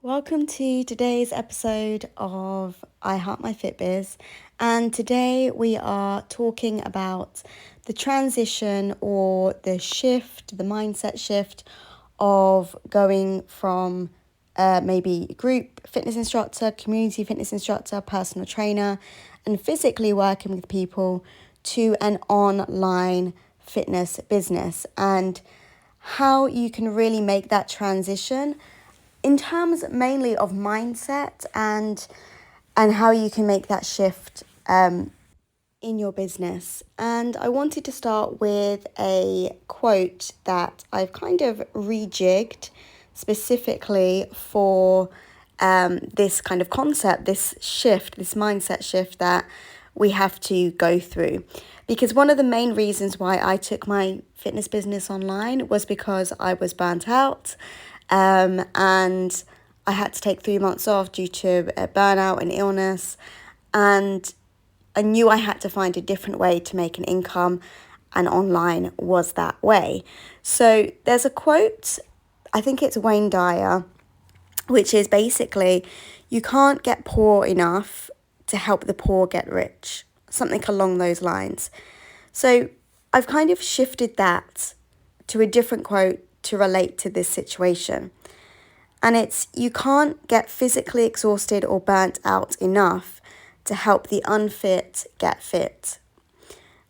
Welcome to today's episode of I Heart My Fit Biz, and today we are talking about the transition or the shift, the mindset shift of going from maybe group fitness instructor, community fitness instructor, personal trainer, and physically working with people to an online fitness business, and how you can really make that transition in terms mainly of mindset and how you can make that shift in your business. And I wanted to start with a quote that I've kind of rejigged specifically for this kind of concept, this shift, this mindset shift that we have to go through. Because one of the main reasons why I took my fitness business online was because I was burnt out. And I had to take 3 months off due to a burnout and illness. And I knew I had to find a different way to make an income, and online was that way. So there's a quote, I think it's Wayne Dyer, which is basically, you can't get poor enough to help the poor get rich. Something along those lines. So I've kind of shifted that to a different quote to relate to this situation. And it's, you can't get physically exhausted or burnt out enough to help the unfit get fit.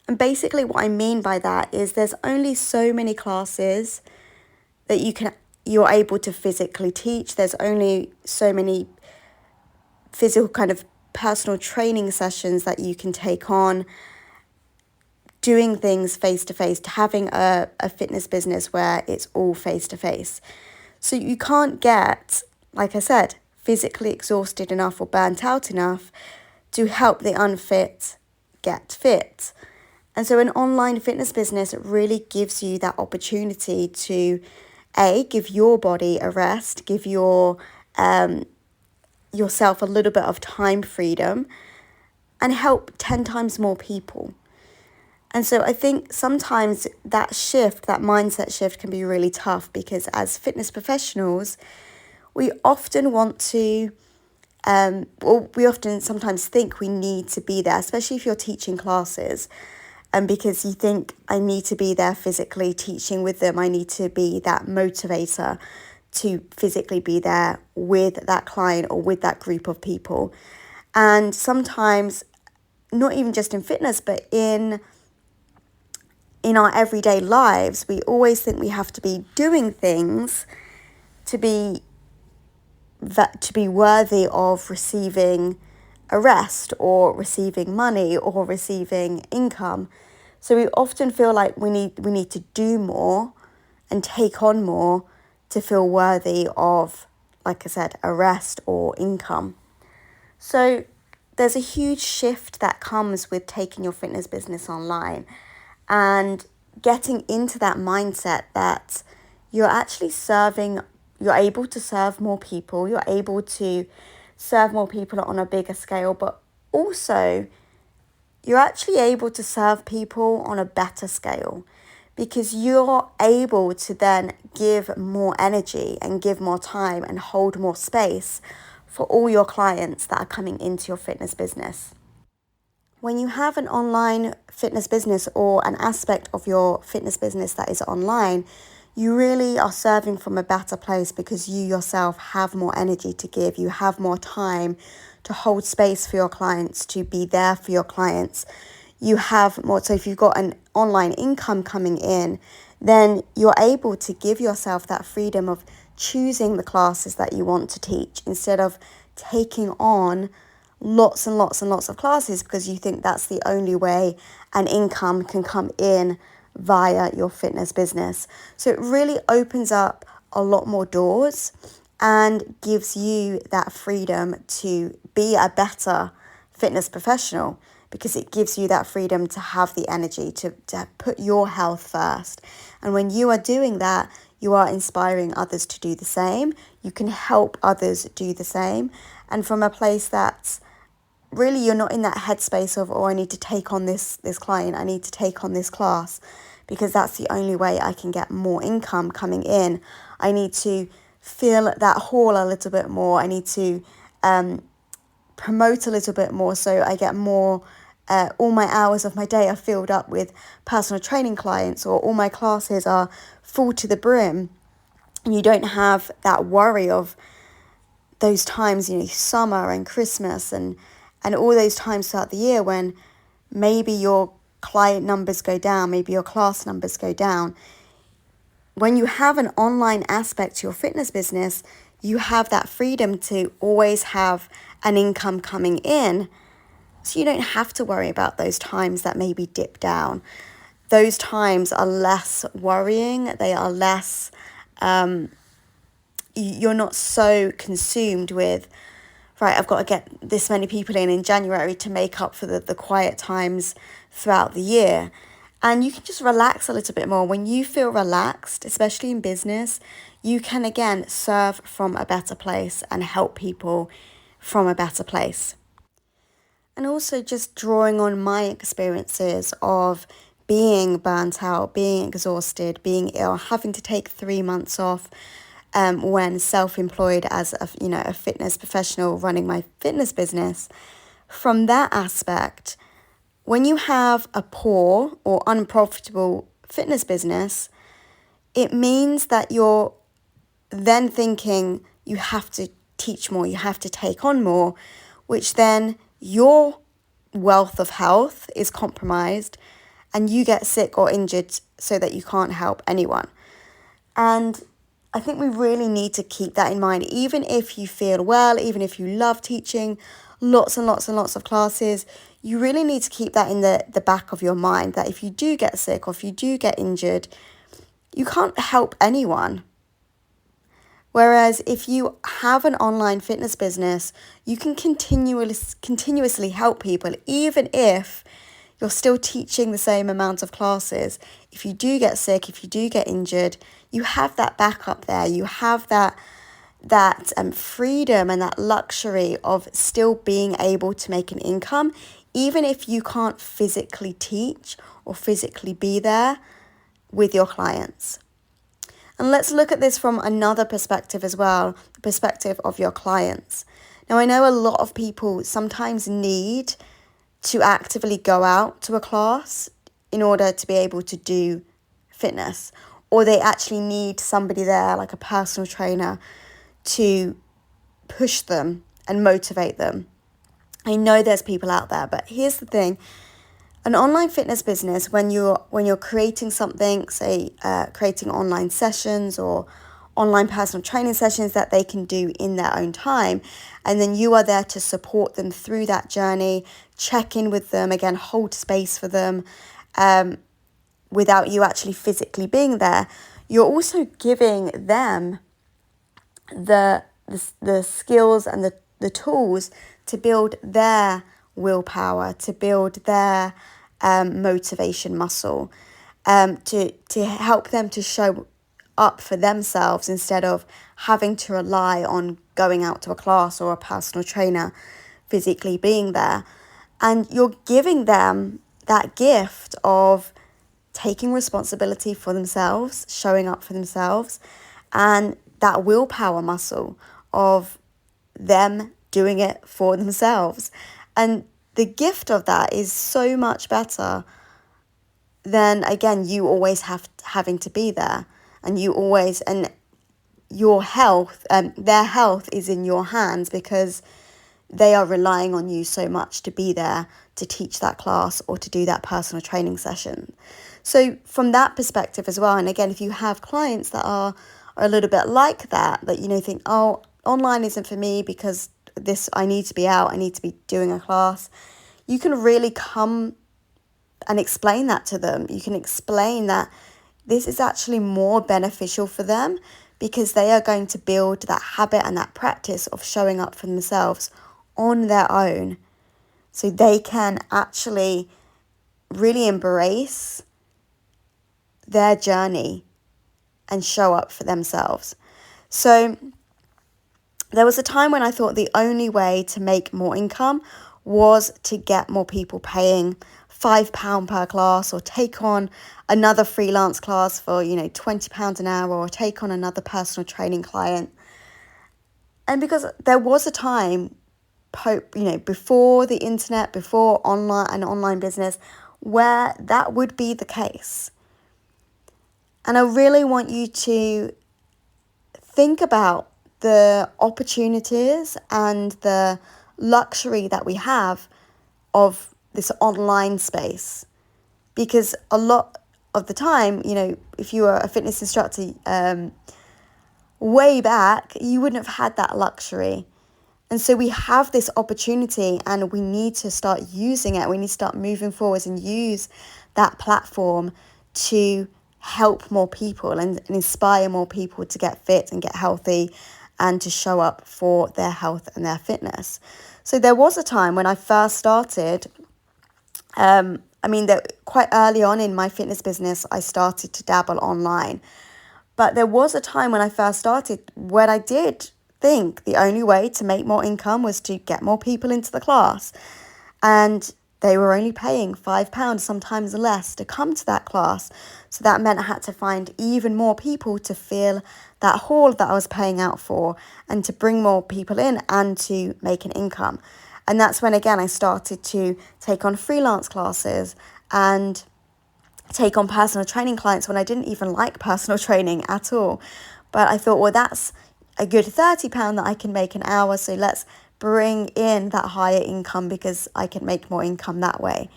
And basically what I mean by that is there's only so many classes that you're able to physically teach. There's only so many physical kind of personal training sessions that you can take on, doing things face-to-face, to having a fitness business where it's all face-to-face. So you can't get, like I said, physically exhausted enough or burnt out enough to help the unfit get fit. And so an online fitness business really gives you that opportunity to, give your body a rest, give yourself a little bit of time freedom, and help 10 times more people. And so I think sometimes that shift, that mindset shift, can be really tough, because as fitness professionals, we often want to, we often sometimes think we need to be there, especially if you're teaching classes, because you think, I need to be there physically teaching with them. I need to be that motivator to physically be there with that client or with that group of people. And sometimes, not even just in fitness, but in our everyday lives, we always think we have to be doing things to be worthy of receiving a rest or receiving money or receiving income. So we often feel like we need to do more and take on more to feel worthy of, like I said, a rest or income. So there's a huge shift that comes with taking your fitness business online and getting into that mindset that you're actually you're able to serve more people, you're able to serve more people on a bigger scale, but also you're actually able to serve people on a better scale, because you're able to then give more energy and give more time and hold more space for all your clients that are coming into your fitness business. When you have an online fitness business or an aspect of your fitness business that is online, you really are serving from a better place, because you yourself have more energy to give. You have more time to hold space for your clients, to be there for your clients. You have more. So if you've got an online income coming in, then you're able to give yourself that freedom of choosing the classes that you want to teach, instead of taking on lots and lots and lots of classes because you think that's the only way an income can come in via your fitness business. So it really opens up a lot more doors and gives you that freedom to be a better fitness professional, because it gives you that freedom to have the energy to put your health first. And when you are doing that, you are inspiring others to do the same. You can help others do the same. And from a place that's really, you're not in that headspace of, I need to take on this client, I need to take on this class, because that's the only way I can get more income coming in. I need to fill that hall a little bit more. I need to promote a little bit more so I get more, all my hours of my day are filled up with personal training clients, or all my classes are full to the brim. And you don't have that worry of those times, summer and Christmas and all those times throughout the year when maybe your client numbers go down, maybe your class numbers go down. When you have an online aspect to your fitness business, you have that freedom to always have an income coming in. So you don't have to worry about those times that maybe dip down. Those times are less worrying. They are less, you're not so consumed with, right, I've got to get this many people in January to make up for the quiet times throughout the year. And you can just relax a little bit more. When you feel relaxed, especially in business, you can again serve from a better place and help people from a better place. And also just drawing on my experiences of being burnt out, being exhausted, being ill, having to take 3 months off when self-employed as a fitness professional running my fitness business. From that aspect, when you have a poor or unprofitable fitness business, it means that you're then thinking you have to teach more, you have to take on more, which then your wealth of health is compromised and you get sick or injured so that you can't help anyone. And I think we really need to keep that in mind. Even if you feel well, even if you love teaching lots and lots and lots of classes, you really need to keep that in the back of your mind, that if you do get sick or if you do get injured, you can't help anyone. Whereas if you have an online fitness business, you can continuously help people, even if you're still teaching the same amount of classes. If you do get sick, if you do get injured, you have that backup there. You have that freedom and that luxury of still being able to make an income, even if you can't physically teach or physically be there with your clients. And let's look at this from another perspective as well, the perspective of your clients. Now, I know a lot of people sometimes need to actively go out to a class in order to be able to do fitness, or they actually need somebody there, like a personal trainer, to push them and motivate them. I know there's people out there, but here's the thing. An online fitness business, when you're creating something, say creating online sessions or online personal training sessions that they can do in their own time, and then you are there to support them through that journey, check in with them, again, hold space for them, without you actually physically being there, you're also giving them the skills and the tools to build their willpower, to build their motivation muscle, to help them to show up for themselves instead of having to rely on going out to a class or a personal trainer physically being there. And you're giving them that gift of taking responsibility for themselves, showing up for themselves, and that willpower muscle of them doing it for themselves. And the gift of that is so much better than, again, you always having to be there, and your health, their health is in your hands because they are relying on you so much to be there to teach that class or to do that personal training session. So from that perspective as well, and again, if you have clients that are a little bit like that think, oh, online isn't for me because I need to be out, I need to be doing a class, you can really come and explain that to them. You can explain that this is actually more beneficial for them because they are going to build that habit and that practice of showing up for themselves on their own, so they can actually really embrace their journey and show up for themselves. So there was a time when I thought the only way to make more income was to get more people paying £5 per class, or take on another freelance class for £20 an hour, or take on another personal training client And because there was a time, before the internet, before online business, where that would be the case. And I really want you to think about the opportunities and the luxury that we have of this online space. Because a lot of the time, if you were a fitness instructor way back, you wouldn't have had that luxury. And so we have this opportunity and we need to start using it. We need to start moving forwards and use that platform to help more people and inspire more people to get fit and get healthy and to show up for their health and their fitness. So there was a time when I first started, that quite early on in my fitness business, I started to dabble online. But there was a time when I first started when I did think the only way to make more income was to get more people into the class. And they were only paying £5, sometimes less, to come to that class. So that meant I had to find even more people to fill that hall that I was paying out for and to bring more people in and to make an income. And that's when, again, I started to take on freelance classes and take on personal training clients when I didn't even like personal training at all. But I thought, well, that's a good £30 that I can make an hour. So let's bring in that higher income because I can make more income that way.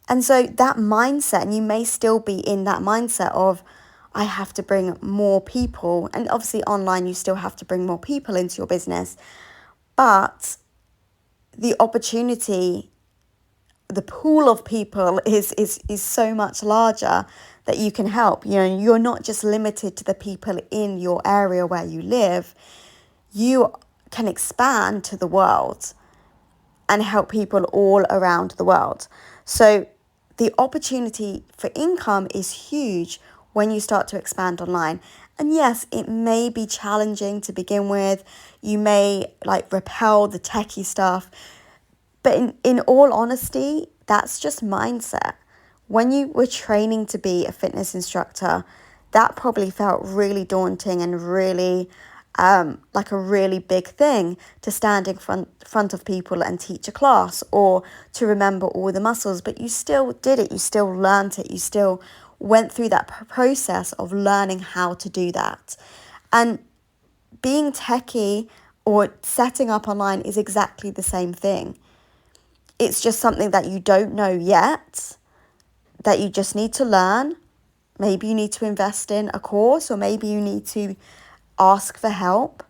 And so that mindset, and you may still be in that mindset of, I have to bring more people. And obviously online, you still have to bring more people into your business. But the opportunity, the pool of people is so much larger that you can help. You're not just limited to the people in your area where you live. You can expand to the world and help people all around the world. So the opportunity for income is huge when you start to expand online. And yes, it may be challenging to begin with. You may repel the techie stuff. But in all honesty, that's just mindset. When you were training to be a fitness instructor, that probably felt really daunting and really like a really big thing to stand in front of people and teach a class or to remember all the muscles. But you still did it. You still learned it. You still went through that process of learning how to do that. And being techie or setting up online is exactly the same thing. It's just something that you don't know yet, that you just need to learn. Maybe you need to invest in a course, or maybe you need to ask for help.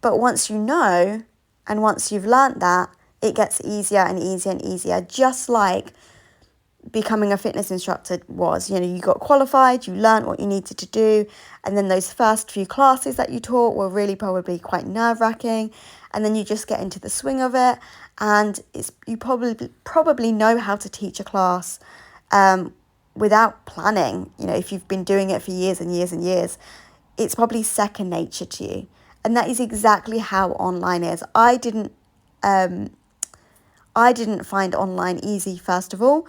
But once you know, and once you've learned that, it gets easier and easier and easier, just like becoming a fitness instructor was. You got qualified, you learned what you needed to do, and then those first few classes that you taught were really probably quite nerve-wracking, and then you just get into the swing of it, and you probably know how to teach a class without planning. If you've been doing it for years and years and years, it's probably second nature to you. And that is exactly how online is. I didn't find online easy, first of all,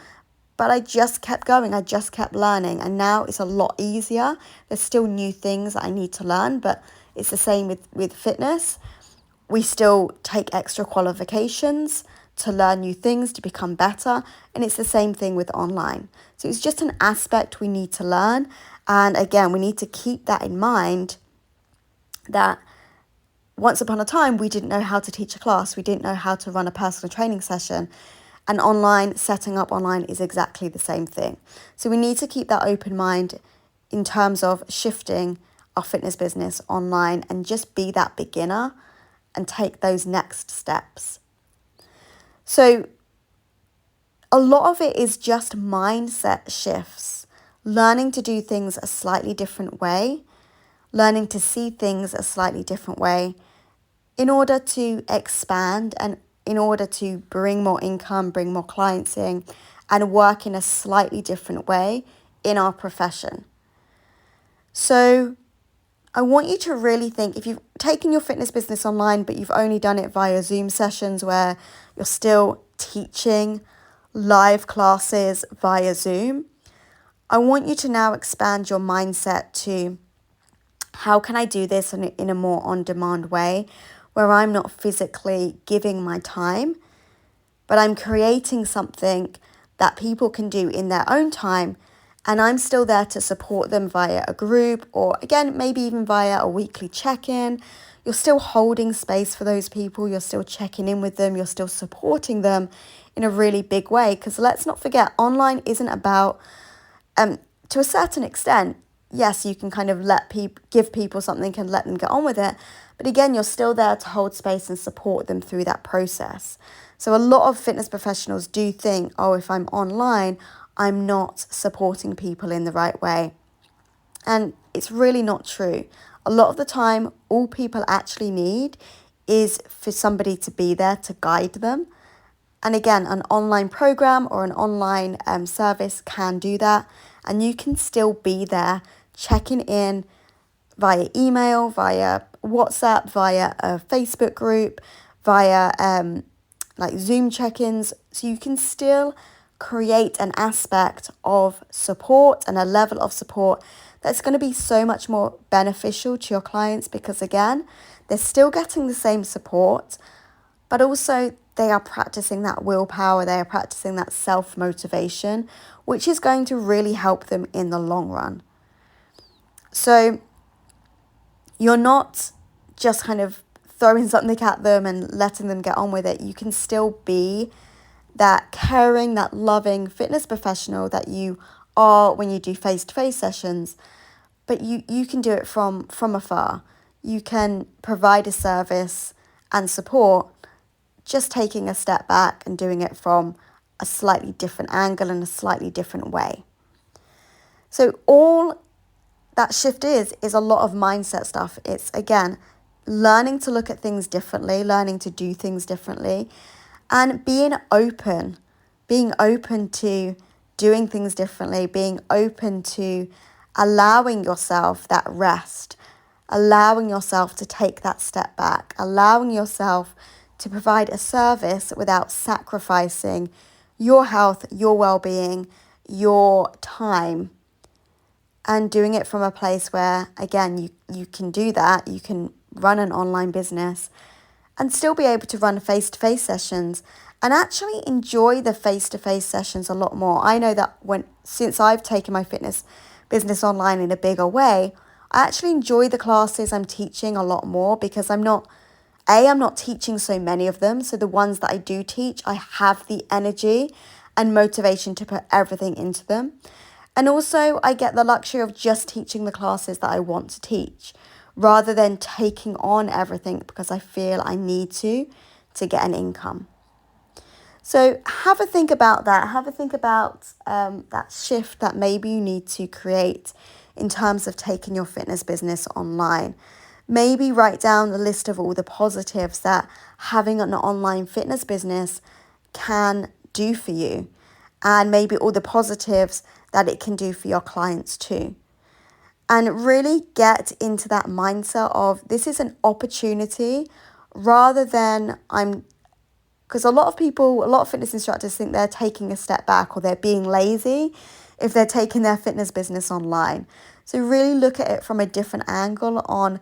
but I just kept going. I just kept learning, and now it's a lot easier. There's still new things that I need to learn, but it's the same with fitness. We still take extra qualifications to learn new things, to become better, and it's the same thing with online. So it's just an aspect we need to learn, and again, we need to keep that in mind, that once upon a time, we didn't know how to teach a class. We didn't know how to run a personal training session. And setting up online is exactly the same thing. So we need to keep that open mind in terms of shifting our fitness business online and just be that beginner and take those next steps. So a lot of it is just mindset shifts, learning to do things a slightly different way, learning to see things a slightly different way in order to expand and in order to bring more income, bring more clients in, and work in a slightly different way in our profession. So I want you to really think, if you've taken your fitness business online, but you've only done it via Zoom sessions where you're still teaching live classes via Zoom, I want you to now expand your mindset to how can I do this in a more on-demand way where I'm not physically giving my time, but I'm creating something that people can do in their own time, and I'm still there to support them via a group, or again, maybe even via a weekly check-in. You're still holding space for those people, you're still checking in with them, you're still supporting them in a really big way. Because let's not forget, online isn't about, to a certain extent, yes, you can kind of give people something and let them get on with it. But again, you're still there to hold space and support them through that process. So a lot of fitness professionals do think, oh, if I'm online, I'm not supporting people in the right way. And it's really not true. A lot of the time, all people actually need is for somebody to be there to guide them. And again, an online program or an online service can do that. And you can still be there checking in via email, via WhatsApp, via a Facebook group, via like Zoom check-ins. So you can still create an aspect of support and a level of support that's going to be so much more beneficial to your clients, because again, they're still getting the same support, but also they are practicing that willpower, they are practicing that self-motivation, which is going to really help them in the long run. So you're not just kind of throwing something at them and letting them get on with it. You can still be that caring, that loving fitness professional that you are when you do face-to-face sessions, but you can do it from afar. You can provide a service and support, just taking a step back and doing it from a slightly different angle and a slightly different way. So all that shift is a lot of mindset stuff. It's, again, learning to look at things differently, learning to do things differently, and being open to doing things differently, being open to allowing yourself that rest, allowing yourself to take that step back, allowing yourself to provide a service without sacrificing your health, your well-being, your time, and doing it from a place where, again, you can do that. You can run an online business and still be able to run face-to-face sessions and actually enjoy the face-to-face sessions a lot more. I know that since I've taken my fitness business online in a bigger way, I actually enjoy the classes I'm teaching a lot more, because I'm not teaching so many of them. So the ones that I do teach, I have the energy and motivation to put everything into them. And also I get the luxury of just teaching the classes that I want to teach, rather than taking on everything because I feel I need to get an income. So have a think about that. Have a think about that shift that maybe you need to create in terms of taking your fitness business online. Maybe write down the list of all the positives that having an online fitness business can do for you, and maybe all the positives that it can do for your clients too. And really get into that mindset of this is an opportunity, rather than because a lot of fitness instructors think they're taking a step back or they're being lazy if they're taking their fitness business online. So really look at it from a different angle on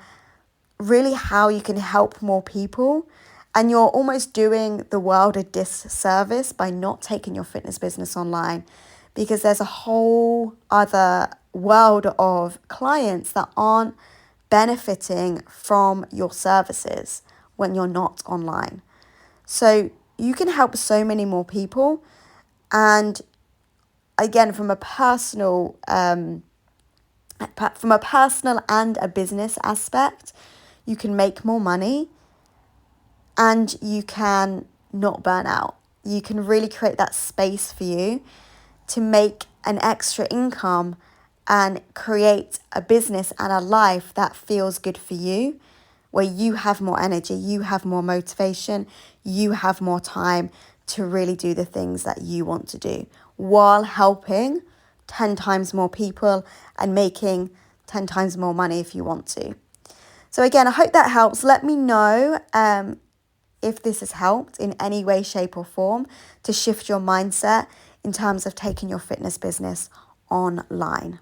really how you can help more people. And you're almost doing the world a disservice by not taking your fitness business online, because there's a whole other world of clients that aren't benefiting from your services when you're not online. So you can help so many more people. And again, from a personal and a business aspect, you can make more money and you can not burn out. You can really create that space for you to make an extra income and create a business and a life that feels good for you, where you have more energy, you have more motivation, you have more time to really do the things that you want to do, while helping 10 times more people and making 10 times more money if you want to. So again, I hope that helps. Let me know if this has helped in any way, shape or form to shift your mindset in terms of taking your fitness business online.